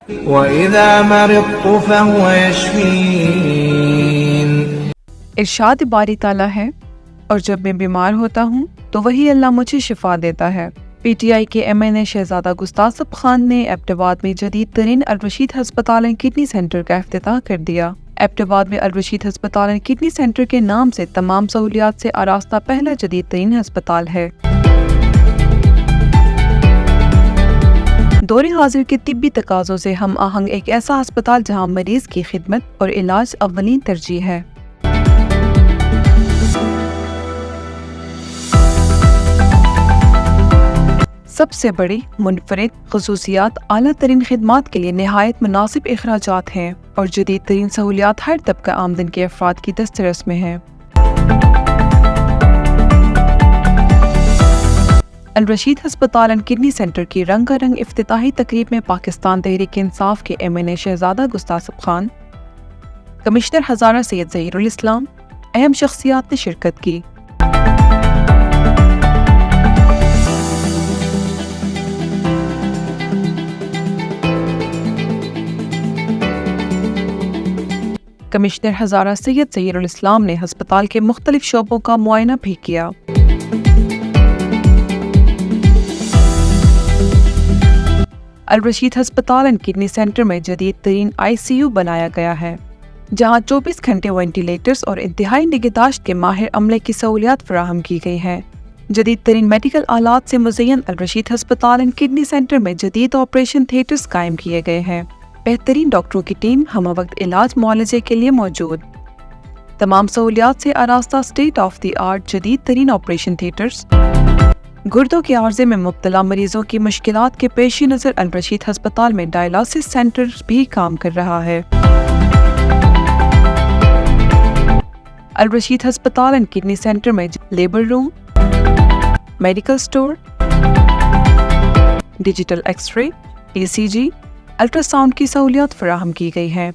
वइज़ा मरिज़्तु फहुव यशफ़ीन। इरशाद बारी ताला है, और जब मैं बीमार होता हूँ तो वही अल्लाह मुझे शिफा देता है। पीटीआई के एमएनए शहजादा गुस्तासब खान ने एबटाबाद में जदीद तरीन अल-रशीद हस्पताल एंड किडनी सेंटर का इफ्तिताह कर दिया। एबटाबाद में अल-रशीद हस्पताल एंड किडनी सेंटर के नाम से तमाम सहूलियात से आरास्ता पहला जदीद तरीन अस्पताल है। दौरे हाजिर के तिब्बी तकाज़ों से हम आहंग एक ऐसा अस्पताल जहाँ मरीज की खिदमत और इलाज अव्वलीन तरजीह है। सबसे बड़ी मुनफरिद ख़ुसूसियात आला तरीन खिदमात के लिए नहायत मुनासिब अखराजात हैं और जदीद तरीन सहूलियात हर तबका आमदन के अफराद की दस्तरस में हैं। अल-रशीद हस्पताल एंड किडनी सेंटर की रंगारंग इफ्तिताही तकरीब में पाकिस्तान तहरीक इंसाफ के एमएनए शहजादा गुस्तासब खान, कमिश्नर हज़ारा सैयद ज़हीरुल इस्लाम, अहम शख्सियात ने शिरकत की। कमिश्नर हज़ारा सैयद ज़हीरुल इस्लाम ने हस्पताल के मुख्तलिफ शोबों का मुआयना भी किया। अल-रशीद हस्पताल एंड किडनी सेंटर में जदीद तरीन ICU बनाया गया है, जहां 24 घंटे वेंटिलेटर्स और इंतहाई निगहदाश्त के माहिर अमले की सहूलियात फराहम की गई हैं। जदीद तरीन मेडिकल आलात से मुज़य्यन अल-रशीद हस्पताल एंड किडनी सेंटर में जदीद ऑपरेशन थिएटर्स कायम किए गए हैं। बेहतरीन डॉक्टरों की टीम हम वक्त इलाज मुआलजे के लिए मौजूद। तमाम सहूलियात से आरास्ता स्टेट ऑफ द आर्ट जदीद तरीन ऑपरेशन थिएटर्स। गुर्दों के आर्जे में मुब्तला मरीजों की मुश्किलात के पेश नज़र अल-रशीद हस्पताल में डायलिसिस सेंटर भी काम कर रहा है। अल-रशीद हस्पताल एंड किडनी सेंटर में labour room, medical store, digital x ray, ECG, ultrasound की सहूलियत फराहम की गई है।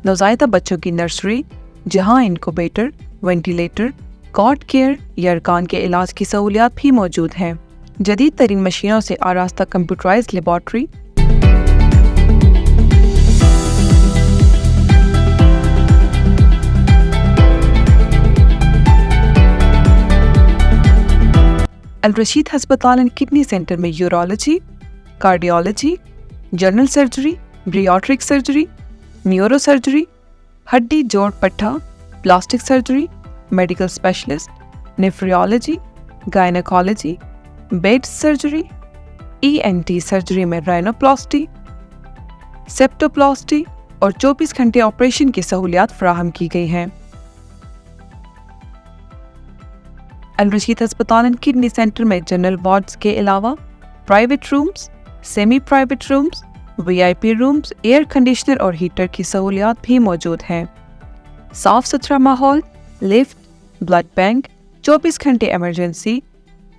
नवज़ायदा बच्चों की नर्सरी, जहां इनक्यूबेटर, वेंटिलेटर, कॉट केयर या अरकान के इलाज की सहूलियात भी मौजूद हैं। जदीद तरीन मशीनों से आरास्ता कंप्यूटराइज्ड लेबॉर्ट्री, अल-रशीद हस्पताल एंड किडनी सेंटर में urology, cardiology, general surgery, bariatric surgery, neuro surgery, हड्डी जोड़ पट्टा, plastic surgery, medical specialist, nephrology, gynaecology, bed surgery, ENT surgery में राइनोप्लास्टी, सेप्टोप्लास्टी और 24 घंटे ऑपरेशन की सहूलियात फराहम की गई हैं। अल-रशीद हस्पताल एंड किडनी सेंटर में जनरल वार्ड्स के अलावा private rooms, semi private rooms, VIP rooms, air conditioner और हीटर की सहूलियात भी मौजूद हैं। साफ सुथरा माहौल, लिफ्ट, ब्लड बैंक, 24 घंटे इमरजेंसी,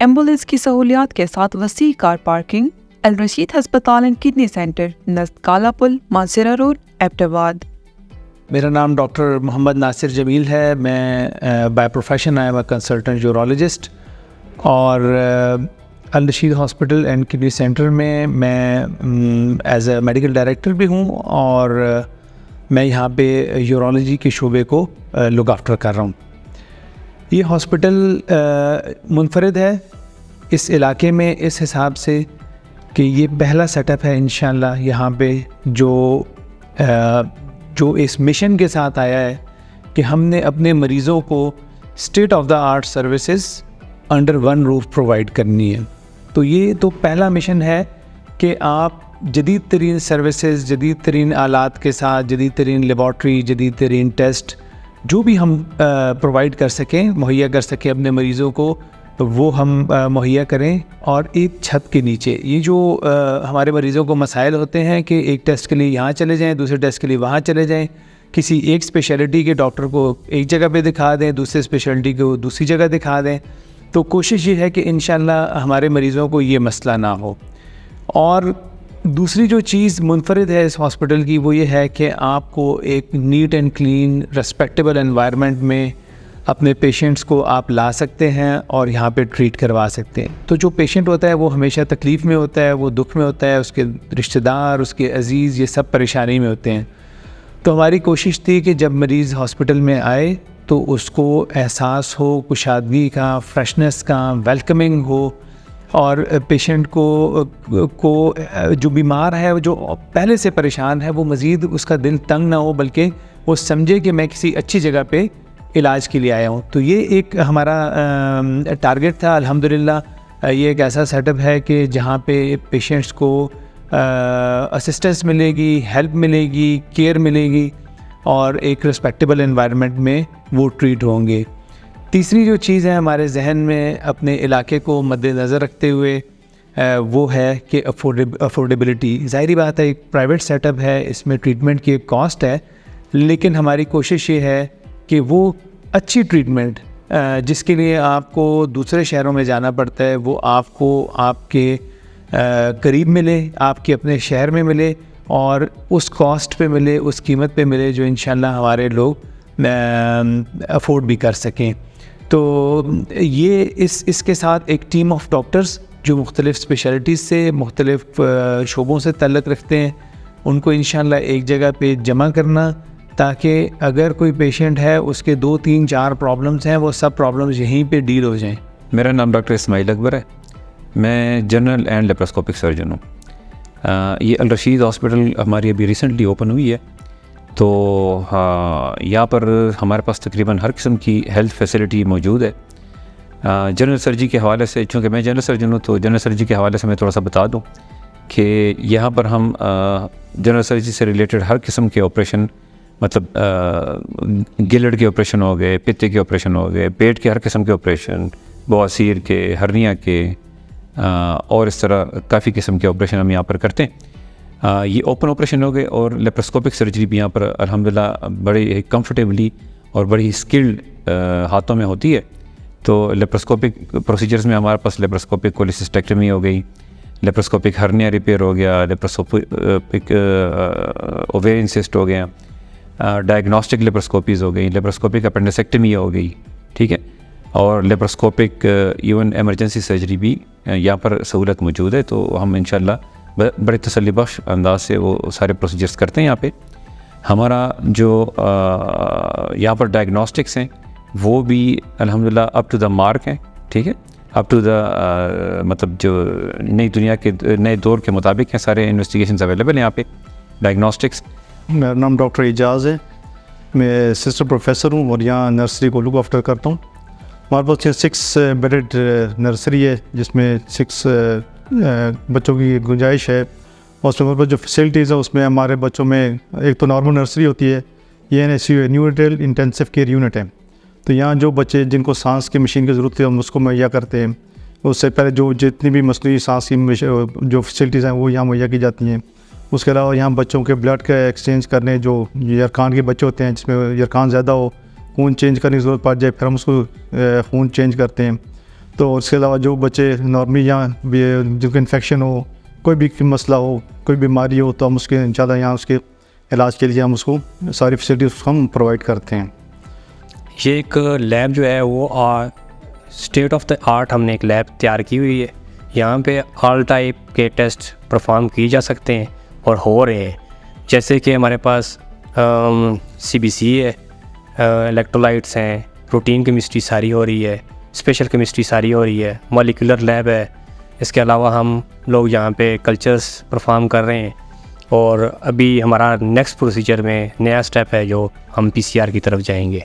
एम्बुलेंस की सहूलियात के साथ वसी कार पार्किंग। अल-रशीद हस्पताल एंड किडनी सेंटर, नज़द काला पुल, मानसरा रोड, एबटाबाद। मेरा नाम डॉक्टर मोहम्मद नासिर जमील है। मैं by profession I am a consultant urologist और अल-रशीद हॉस्पिटल एंड किडनी सेंटर में मैं एज ए मेडिकल डायरेक्टर भी हूँ और मैं यहाँ पे यूरोलॉजी के शोबे को लुक आफ्टर कर रहा हूँ। ये हॉस्पिटल मुनफरिद है इस इलाके में इस हिसाब से कि ये पहला सेटअप है इंशाअल्लाह यहाँ पे जो इस मिशन के साथ आया है कि हमने अपने मरीज़ों को state of the art services under one roof provide करनी है। तो ये तो पहला मिशन है कि आप जदीद तरीन सर्विसेज, जदीद तरीन आलात के साथ, जदीद तरीन लेबॉर्ट्री, जदीद तरीन टेस्ट जो भी हम प्रोवाइड कर सकें, मुहैया कर सकें अपने मरीज़ों को, तो वो हम मुहैया करें। और एक छत के नीचे ये जो हमारे मरीज़ों को मसाइल होते हैं कि एक टेस्ट के लिए यहाँ चले जाएं, दूसरे टेस्ट के लिए वहाँ चले जाएं, किसी एक स्पेशलिटी के डॉक्टर को एक जगह पे दिखा दें, दूसरे स्पेशलिटी को दूसरी जगह दिखा दें, तो कोशिश ये है कि इंशाअल्लाह हमारे मरीज़ों को ये मसला ना हो। और दूसरी जो चीज़ मुनफरिद है इस हॉस्पिटल की वो ये है कि आपको एक neat and clean respectable environment में अपने पेशेंट्स को आप ला सकते हैं और यहाँ पे ट्रीट करवा सकते हैं। तो जो पेशेंट होता है वो हमेशा तकलीफ़ में होता है, वो दुख में होता है, उसके रिश्तेदार, उसके अज़ीज़, ये सब परेशानी में होते हैं। तो हमारी कोशिश थी कि जब मरीज़ हॉस्पिटल में आए तो उसको एहसास हो कुशादगी का, फ्रेशनेस का, वेलकमिंग हो, और पेशेंट को जो बीमार है, जो पहले से परेशान है, वो मज़ीद उसका दिल तंग ना हो, बल्कि वो समझे कि मैं किसी अच्छी जगह पे इलाज के लिए आया हूँ। तो ये एक हमारा टारगेट था। अल्हम्दुलिल्लाह ये एक ऐसा सेटअप है कि जहाँ पे पेशेंट्स को असिस्टेंस मिलेगी, हेल्प मिलेगी, केयर मिलेगी और एक रिस्पेक्टेबल एनवायरनमेंट में वो ट्रीट होंगे। तीसरी जो चीज़ है हमारे जहन में अपने इलाके को मद्देनज़र रखते हुए वो है कि अफोर्डेबिलिटी। ज़ाहिरी बात है, एक प्राइवेट सेटअप है, इसमें ट्रीटमेंट की एक कॉस्ट है, लेकिन हमारी कोशिश ये है कि वो अच्छी ट्रीटमेंट जिसके लिए आपको दूसरे शहरों में जाना पड़ता है, वो आपको आपके करीब मिले, आपके अपने शहर में मिले और उस कॉस्ट पे मिले, उस कीमत पे मिले जो इंशाल्लाह हमारे लोग अफोर्ड भी कर सकें। तो ये इसके साथ एक टीम ऑफ डॉक्टर्स जो मुख्तलिफ़ स्पेशलिटीज़ से, मुख्तलिफ़ शोबों से तल्लुक़ रखते हैं, उनको इंशाल्लाह एक जगह पे जमा करना, ताकि अगर कोई पेशेंट है उसके 2, 3, 4 प्रॉब्लम्स हैं, वो सब प्रॉब्लम्स यहीं पे डील हो जाएं। मेरा नाम डॉक्टर इस्माइल अकबर है। मैं जनरल एंड लेप्रोस्कोपिक सर्जन हूँ। ये अल रशीद हॉस्पिटल हमारी अभी रिसेंटली ओपन हुई है। तो यहाँ पर हमारे पास तकरीबन हर किस्म की हेल्थ फैसिलिटी मौजूद है। जनरल सर्जरी के हवाले से, चूँकि मैं जनरल सर्जन हूँ, तो जनरल सर्जरी के हवाले से मैं थोड़ा सा बता दूँ कि यहाँ पर हम जनरल सर्जरी से रिलेटेड हर किस्म के ऑपरेशन, मतलब गिलड़ के ऑपरेशन हो गए, पित्ते के ऑपरेशन हो गए, पेट के हर किस्म के ऑपरेशन, बवासीर के, हर्निया के और इस तरह काफ़ी किस्म के ऑपरेशन हम यहाँ पर करते हैं। ये ओपन ऑपरेशन हो गए और लेप्रोस्कोपिक सर्जरी भी यहाँ पर अल्हम्दुलिल्लाह बड़ी कंफर्टेबली और बड़ी स्किल्ड हाथों में होती है। तो लेप्रोस्कोपिक प्रोसीजर्स में हमारे पास लेप्रोस्कोपिक कोलिसिस्टेक्टमी हो गई, लेप्रोस्कोपिक हर्निया रिपेयर हो गया, लेप्रोस्कोपिक ओवेरियन सिस्ट हो गया, डायग्नोस्टिक लेप्रोस्कोपीज़ हो गई, लेप्रोस्कोपिक अपेंडिसेक्टमी हो गई, ठीक है, और लेप्रोस्कोपिक इवन एमरजेंसी सर्जरी भी यहाँ पर सहूलत मौजूद है। तो हम इंशाल्लाह बड़े तसल्ली बख्श अंदाज से वो सारे प्रोसीजर्स करते हैं। यहाँ पे हमारा जो यहाँ पर डायग्नोस्टिक्स हैं वो भी अल्हम्दुलिल्लाह अप टू द मार्क हैं, ठीक है, अप टू द मतलब जो नई दुनिया के नए दौर के मुताबिक हैं। सारे इन्वेस्टिगेशंस अवेलेबल हैं यहाँ पे डायग्नोस्टिक्स। मेरा नाम डॉक्टर एजाज़ है, मैं असिस्टेंट प्रोफेसर हूँ और यहाँ नर्सरी को लुक आफ्टर करता हूँ। हमारे पास 6 बेडेड नर्सरी है जिसमें 6 बच्चों की गुंजाइश है। और उसमें हमारे पास जो फैसिलिटीज़ है उसमें हमारे बच्चों में एक तो नॉर्मल नर्सरी होती है, ये NICU है, न्यूनेटल इंटेंसिव केयर यूनिट है। तो यहाँ जो बच्चे जिनको सांस की मशीन की ज़रूरत है हम उसको मुहैया करते हैं। उससे पहले जो जितनी भी मसनूई सांस की जो फैसिलिटीज़ हैं वो यहाँ मुहैया की जाती हैं। उसके अलावा यहाँ बच्चों के ब्लड का एक्सचेंज करने, जो यरकान के बच्चे होते हैं जिसमें यरकान ज़्यादा हो, खून चेंज करने की ज़रूरत पड़ जाए, फिर हम उसको खून चेंज करते हैं। तो उसके अलावा जो बच्चे नॉर्मली यहाँ जिनको इन्फेक्शन हो, कोई भी मसला हो, कोई बीमारी हो, तो हम उसके इंशाल्लाह यहाँ उसके इलाज के लिए हम उसको सारी फैसिलिटीज़ हम प्रोवाइड करते हैं। ये एक लैब जो है वो स्टेट ऑफ द आर्ट हमने एक लैब तैयार की हुई है। यहाँ पे ऑल टाइप के टेस्ट परफॉर्म किए जा सकते हैं और हो रहे हैं। जैसे कि हमारे पास CBC है, इलेक्ट्रोलाइट्स हैं, प्रोटीन केमिस्ट्री सारी हो रही है, स्पेशल केमिस्ट्री सारी हो रही है, मॉलिक्यूलर लैब है। इसके अलावा हम लोग यहाँ पे कल्चर्स परफॉर्म कर रहे हैं और अभी हमारा नेक्स्ट प्रोसीजर में नया स्टेप है जो हम PCR की तरफ जाएंगे।